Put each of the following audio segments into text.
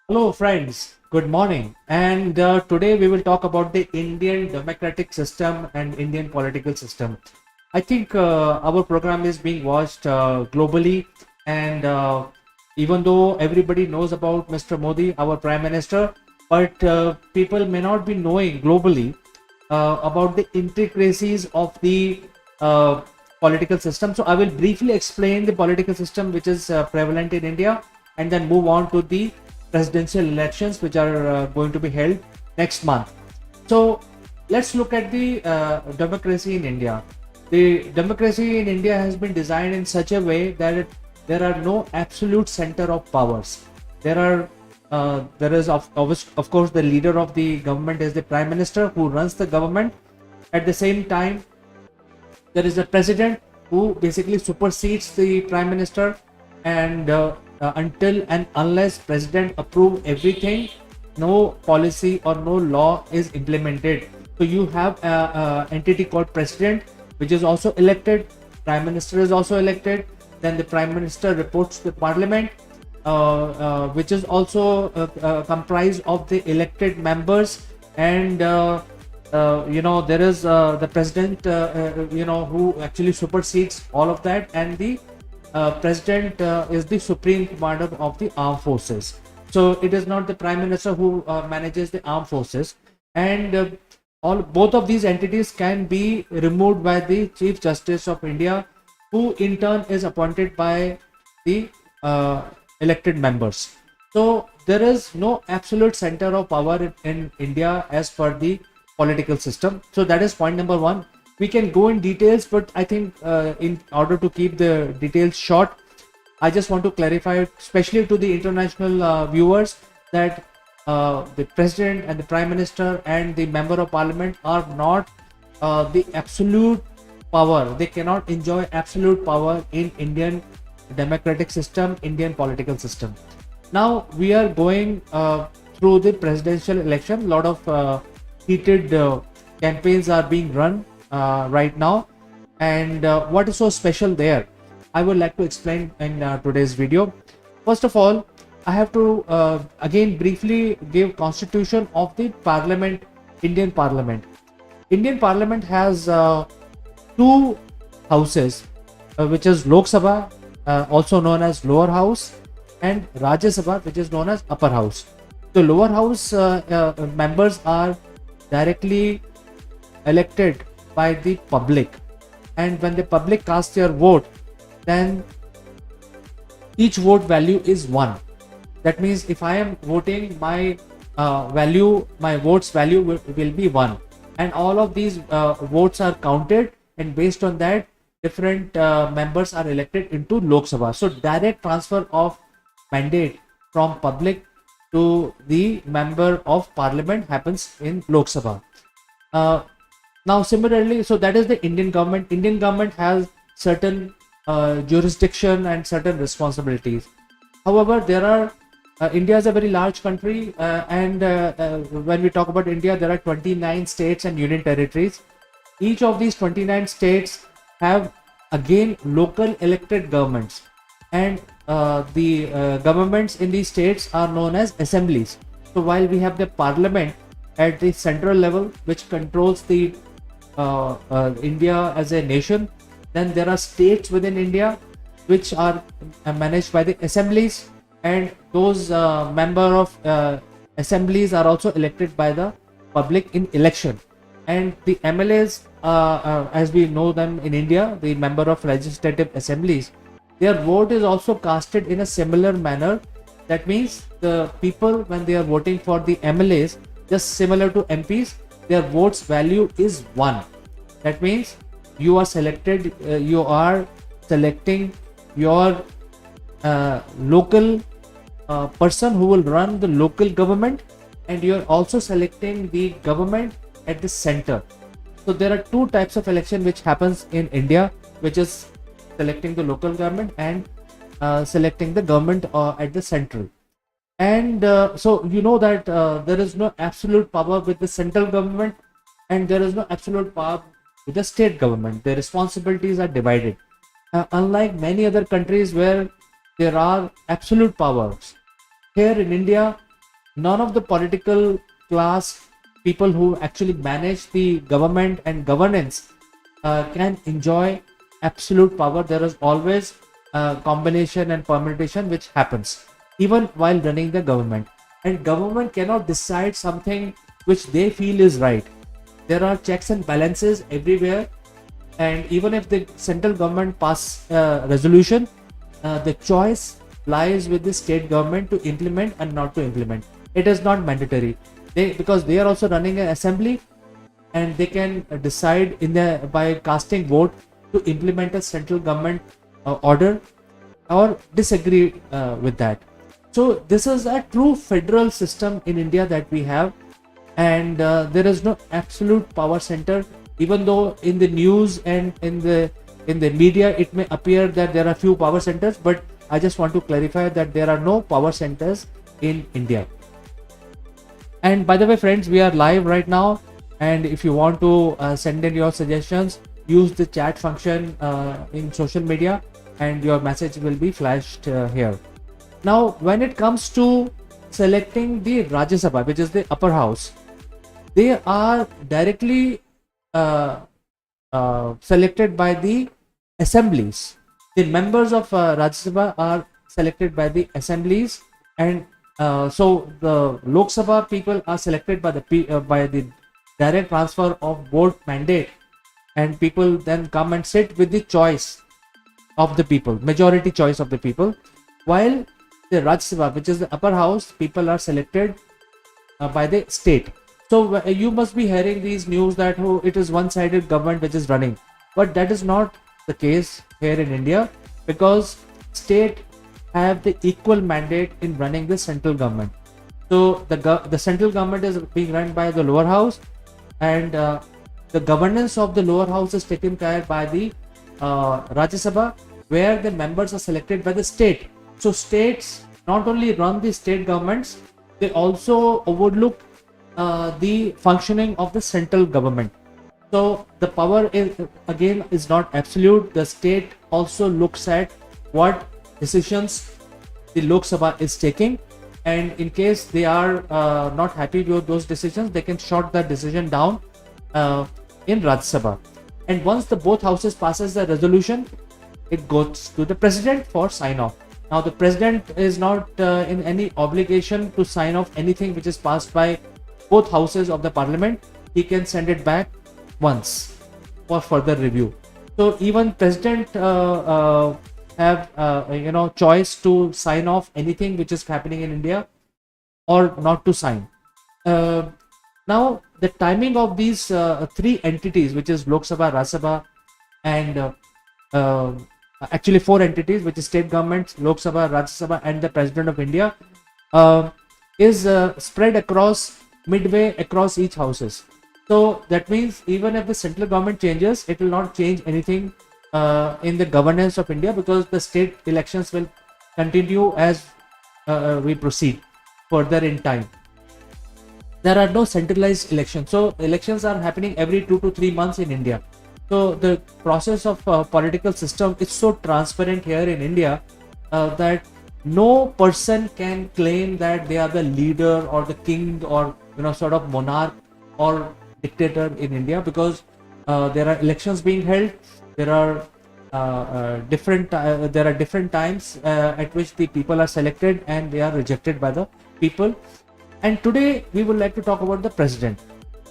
Hello, friends. Good morning. And today we will talk about the Indian democratic system and Indian political system. I think our program is being watched globally, and even though everybody knows about Mr. Modi, our Prime Minister, but people may not be knowing globally about the intricacies of the uh, political system. So I will briefly explain the political system which is prevalent in India, and then move on to the presidential elections which are going to be held next month. So let's look at the democracy in India. The democracy in India has been designed in such a way that there are no absolute center of powers. There is of course the leader of the government is the prime minister who runs the government. At the same time, there is a president who basically supersedes the prime minister, and until and unless president approve everything, no policy or no law is implemented. So you have a entity called president, which is also elected. Prime minister is also elected. Then the prime minister reports to parliament, which is also comprised of the elected members. And there is the president, who actually supersedes all of that, and the president is the supreme commander of the armed forces. So it is not the prime minister who manages the armed forces, and all both of these entities can be removed by the Chief Justice of India, who in turn is appointed by the elected members. So there is no absolute center of power in India as per the political system. So that is point number one. We can go in details, but I think in order to keep the details short, I just want to clarify, especially to the international viewers, that the president and the prime minister and the member of parliament are not the absolute power. They cannot enjoy absolute power in Indian democratic system, Indian political system. Now we are going through the presidential election. A lot of heated campaigns are being run right now, and what is so special there, I would like to explain in today's video. First of all, I have to again briefly give constitution of the parliament. Indian parliament has two houses, which is Lok Sabha, also known as lower house, and Rajya Sabha, which is known as upper house. The lower house members are directly elected by the public, and when the public casts their vote, then each vote value is 1. That means if I am voting, my my votes value will be 1, and all of these votes are counted, and based on that, different members are elected into Lok Sabha. So direct transfer of mandate from public to the member of parliament happens in Lok Sabha. Uh, Now, similarly, so that is the Indian government. Indian government has certain jurisdiction and certain responsibilities. However, there are India is a very large country, and when we talk about India, there are 29 states and union territories. Each of these 29 states have again local elected governments, and the governments in these states are known as assemblies. So while we have the parliament at the central level, which controls the India as a nation, then there are states within India which are managed by the assemblies, and those member of assemblies are also elected by the public in election. And the MLAs, as we know them in India, the member of legislative assemblies, their vote is also casted in a similar manner. That means the people, when they are voting for the MLAs, just similar to MPs, their votes value is 1. That means you are selecting your local person who will run the local government, and you are also selecting the government at the center. So there are two types of election which happens in India, which is selecting the local government and selecting the government at the central. And so you know that there is no absolute power with the central government, and there is no absolute power with the state government. The responsibilities are divided, unlike many other countries where there are absolute powers. Here in India, none of the political class people who actually manage the government and governance can enjoy absolute power. There is always a combination and permutation which happens even while running the government, and government cannot decide something which they feel is right. There are checks and balances everywhere, and even if the central government pass resolution, the choice lies with the state government to implement and not to implement. It is not mandatory, because they are also running an assembly, and they can decide in the by casting vote to implement a central government order or disagree with that. So this is a true federal system in India that we have, and there is no absolute power center. Even though in the news and in the media it may appear that there are few power centers, but I just want to clarify that there are no power centers in India. And by the way, friends, we are live right now, and if you want to send in your suggestions, use the chat function in social media, and your message will be flashed here. Now, when it comes to selecting the Rajya Sabha, which is the upper house, they are directly selected by the assemblies. The members of Rajya Sabha are selected by the assemblies, and so the Lok Sabha people are selected by the direct transfer of vote mandate, and people then come and sit with the choice of the people, majority choice of the people, while the Rajya Sabha, which is the upper house, people are selected by the state. So you must be hearing these news that it is one-sided government which is running, but that is not the case here in India, because state have the equal mandate in running the central government. So the central government is being run by the lower house, and the governance of the lower house is taken care by the Rajya Sabha, where the members are selected by the state. So states not only run the state governments, they also overlook the functioning of the central government. So the power is not absolute. The state also looks at what decisions the Lok Sabha is taking, and in case they are not happy with those decisions, they can shut that decision down in Rajya Sabha. And once the both houses passes the resolution, it goes to the president for sign off. Now the president is not in any obligation to sign off anything which is passed by both houses of the parliament. He can send it back once for further review. So even president have choice to sign off anything which is happening in India or not to sign. Now the timing of these three entities, which is Lok Sabha, Rajya Sabha, and actually four entities, which is state governments, Lok Sabha, Rajya Sabha, and the President of India, is spread across midway across each houses. So that means even if the central government changes, it will not change anything in the governance of India, because the state elections will continue as we proceed further in time. There are no centralized elections, so elections are happening every 2 to 3 months in India. So the process of political system is so transparent here in India that no person can claim that they are the leader or the king or sort of monarch or dictator in India, because there are elections being held. There are different times at which the people are selected and they are rejected by the people. And today we would like to talk about the president.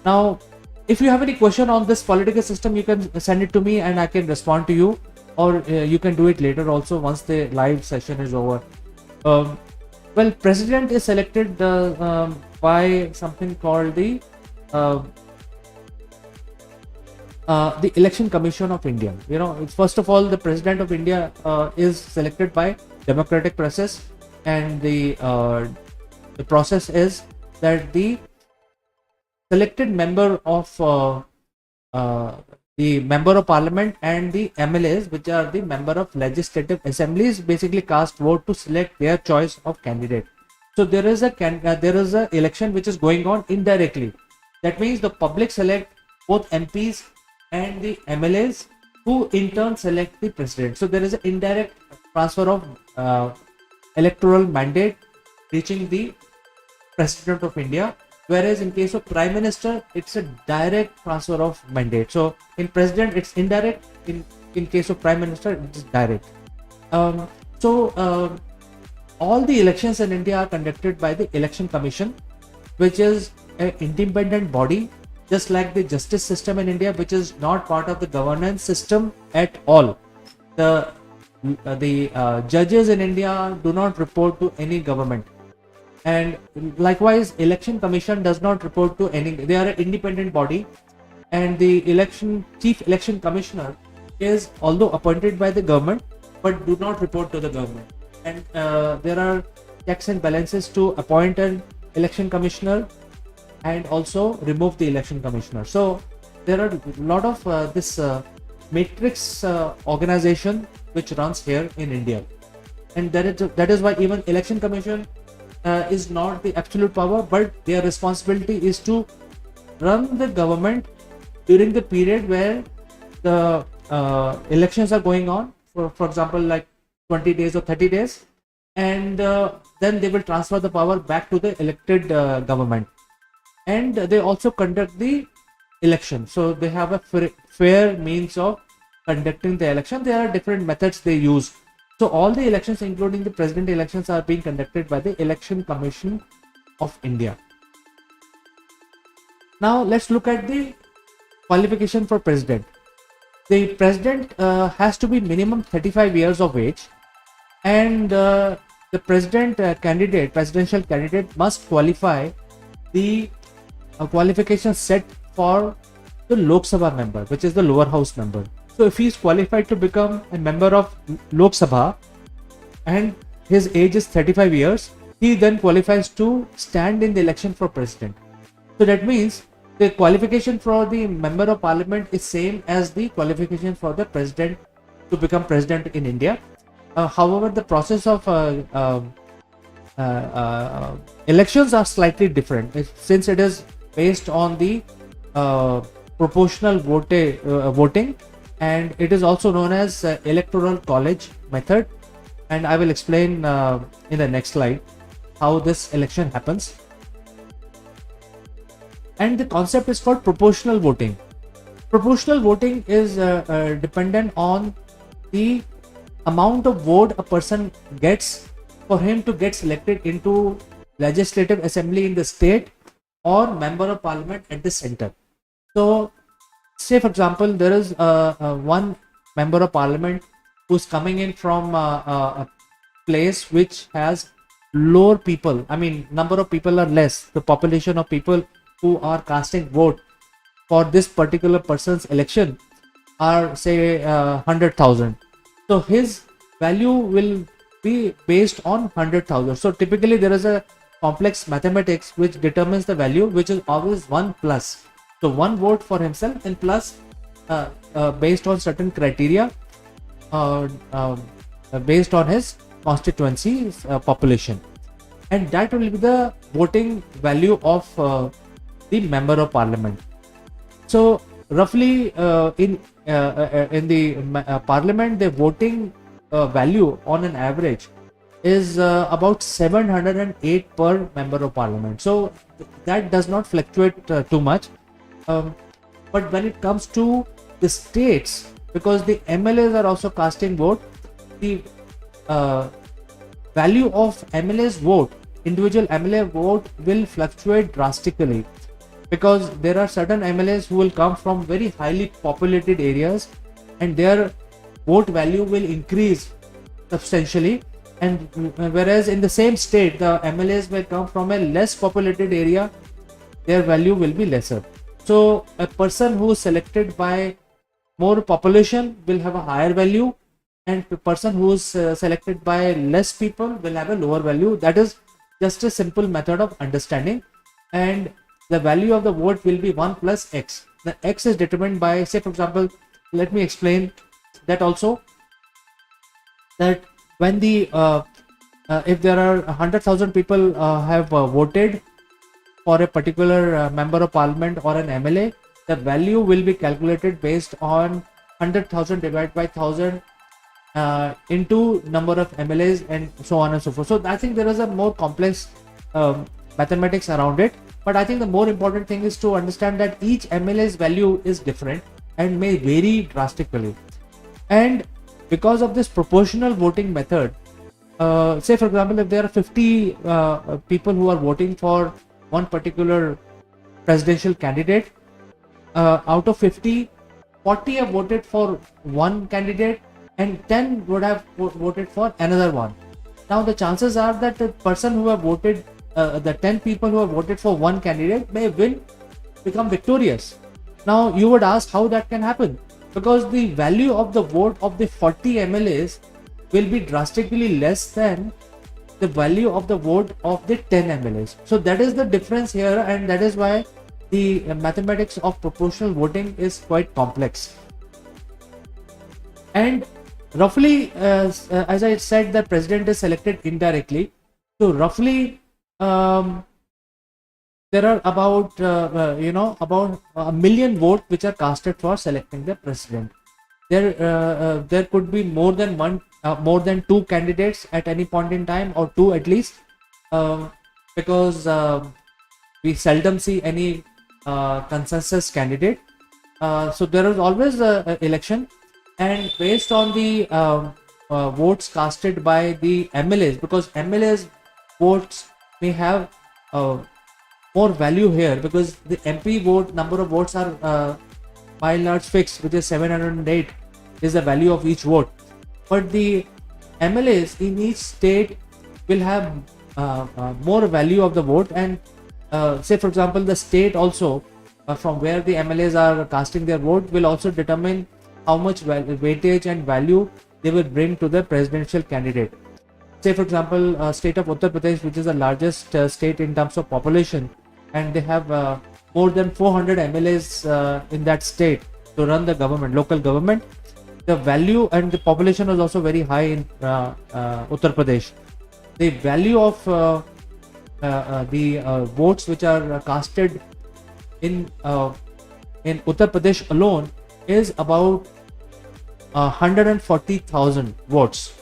Now, if you have any question on this political system, you can send it to me and I can respond to you, or you can do it later also once the live session is over. Well, president is selected by something called the Election Commission of India. First of all, the president of India is selected by democratic process, and the process is that the selected member of the member of parliament and the MLAs, which are the member of legislative assemblies, basically cast vote to select their choice of candidate. So there is a election which is going on indirectly. That means the public select both MPs and the MLAs, who in turn select the president. So there is an indirect transfer of electoral mandate reaching the President of India. Whereas in case of Prime Minister, it's a direct transfer of mandate. So in President, it's indirect. In case of Prime Minister, it's direct. Um, so all the elections in India are conducted by the Election Commission, which is an independent body, just like the justice system in India, which is not part of the governance system at all. The judges in India do not report to any government, and likewise, Election Commission does not report to any. They are an independent body, and the chief election commissioner is although appointed by the government, but do not report to the government. And there are checks and balances to appoint an election commissioner and also remove the election commissioner. So there are a lot of this matrix organization which runs here in India, and that is why even election commission is not the absolute power, but their responsibility is to run the government during the period where the elections are going on, for example, like 20 days or 30 days, and then they will transfer the power back to the elected government. And they also conduct the election. So they have a fair means of conducting the election. There are different methods they use. So all the elections, including the president elections, are being conducted by the Election Commission of India. Now let's look at the qualification for president. The president has to be minimum 35 years of age, and the presidential candidate must qualify the qualification set for the Lok Sabha member, which is the lower house member. So if he is qualified to become a member of Lok Sabha and his age is 35 years, he then qualifies to stand in the election for president. So that means the qualification for the member of parliament is same as the qualification for the president to become president in India. However, the process of elections are slightly different, since it is based on the proportional voting, and it is also known as electoral college method, and I will explain in the next slide how this election happens. And the concept is called proportional voting. Proportional voting is dependent on the amount of vote a person gets for him to get selected into legislative assembly in the state or member of parliament at the center. So say for example, there is one member of parliament who's coming in from a place which has lower people, I mean number of people are less, the population of people who are casting vote for this particular person's election are say 100,000. So his value will be based on 100,000. So typically there is a complex mathematics which determines the value, which is always 1 plus. So one vote for himself and plus based on certain criteria based on his constituency population, and that will be the voting value of the member of parliament. So roughly in the parliament, the voting value on an average is about 708 per member of parliament. So that does not fluctuate too much. But when it comes to the states, because the MLAs are also casting vote, the value of MLA's vote, individual MLA vote, will fluctuate drastically, because there are certain MLAs who will come from very highly populated areas and their vote value will increase substantially, and whereas in the same state the MLAs may come from a less populated area, their value will be lesser. So a person who is selected by more population will have a higher value, and the person who is selected by less people will have a lower value. That is just a simple method of understanding, and the value of the vote will be 1 plus x. The x is determined by, say for example, let me explain that also, that when the if there are 100,000 people have voted for a particular member of parliament or an MLA, the value will be calculated based on 100,000 divided by 1000 into number of MLAs and so on and so forth. So I think there is a more complex mathematics around it. But I think the more important thing is to understand that each MLA's value is different and may vary drastically. And because of this proportional voting method, say for example, if there are 50 people who are voting for one particular presidential candidate, out of 50, 40 have voted for one candidate and 10 would have voted for another one. Now the chances are that the person who have voted, the 10 people who have voted for one candidate may become victorious. Now you would ask how that can happen, because the value of the vote of the 40 MLAs will be drastically less than the value of the vote of the 10 MLAs. So that is the difference here, and that is why the mathematics of proportional voting is quite complex. And roughly, as I said, the president is selected indirectly. So roughly, there are about about a million votes which are casted for selecting the president. There could be more than two candidates at any point in time, or two at least, because we seldom see any consensus candidate. So there is always a election, and based on the votes casted by the MLAs, because MLAs votes may have more value here, because the MP vote number of votes are by and large fixed, which is 708 is the value of each vote. But the MLAs in each state will have more value of the vote, and say for example, the state also from where the MLAs are casting their vote will also determine how much weightage and value they will bring to the presidential candidate. Say for example, state of Uttar Pradesh, which is the largest state in terms of population, and they have more than 400 MLAs in that state to run the government, local government. The value and the population is also very high in Uttar Pradesh. The value of the votes which are casted in Uttar Pradesh alone is about 140,000 votes.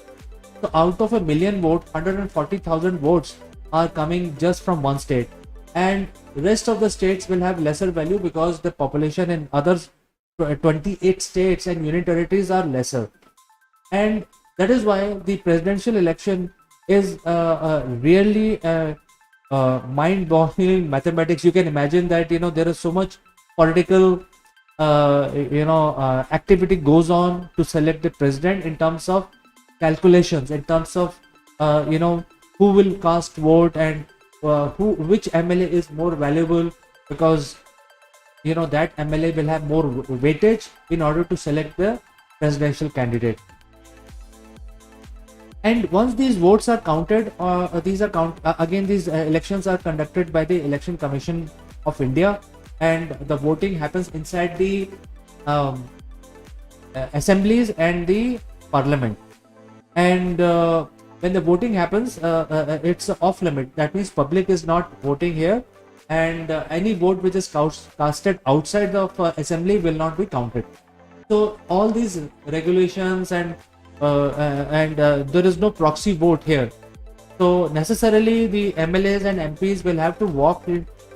So out of a million votes, 140,000 votes are coming just from one state, and rest of the states will have lesser value because the population in others 28 states and union territories are lesser. And that is why the presidential election is really mind-boggling mathematics. You can imagine that there is so much political activity goes on to select the president, in terms of calculations, in terms of who will cast vote, and which MLA is more valuable, because that MLA will have more weightage in order to select the presidential candidate. And once these votes are counted, these elections are conducted by the Election Commission of India, and the voting happens inside the assemblies and the parliament. And when the voting happens, it's off limit. That means public is not voting here, and any vote which is casted outside the assembly will not be counted. So all these regulations and there is no proxy vote here. So necessarily the MLAs and MPs will have to walk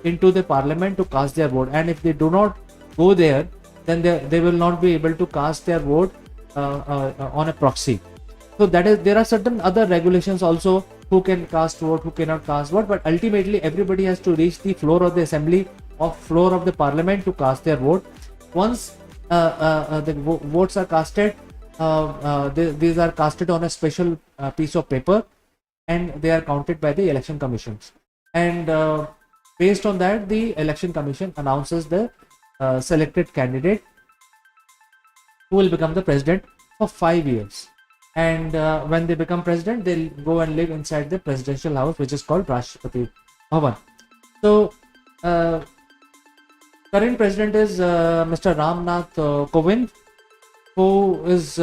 into the parliament to cast their vote, and if they do not go there, then they will not be able to cast their vote on a proxy. So that is, there are certain other regulations also, who can cast vote, who cannot cast vote, but ultimately everybody has to reach the floor of the assembly or floor of the parliament to cast their vote. Once the votes are casted, these are casted on a special piece of paper, and they are counted by the election commissions, and based on that the election commission announces the selected candidate who will become the president for 5 years. And when they become president, they'll go and live inside the presidential house, which is called Rashtrapati Bhavan. So current president is Mr. Ramnath Kovind, who is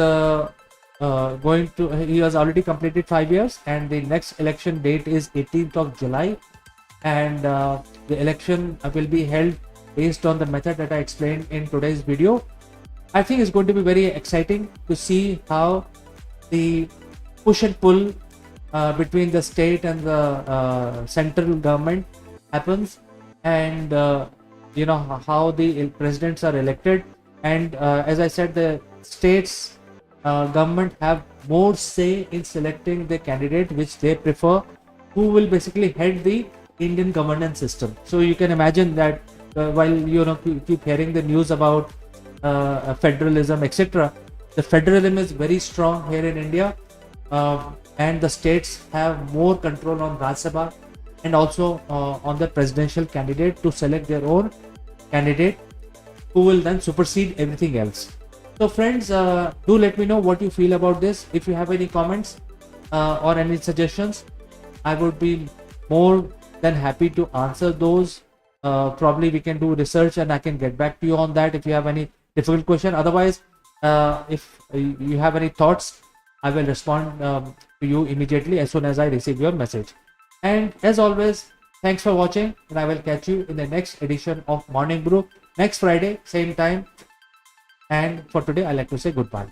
he has already completed 5 years, and the next election date is 18th of July, and the election will be held based on the method that I explained in today's video. I think it's going to be very exciting to see how the push and pull between the state and the central government happens, and how the presidents are elected. And as I said, the states government have more say in selecting the candidate which they prefer, who will basically head the Indian governance system. So you can imagine that while keep hearing the news about federalism, etc., the federalism is very strong here in India, and the states have more control on Rajya Sabha and also on the presidential candidate to select their own candidate, who will then supersede everything else. So friends, do let me know what you feel about this. If you have any comments or any suggestions, I would be more than happy to answer those. Probably we can do research and I can get back to you on that if you have any difficult question. Otherwise, if you have any thoughts, I will respond to you immediately as soon as I receive your message. And as always, thanks for watching, and I will catch you in the next edition of Morning Brew next Friday, same time. And for today, I'd like to say goodbye.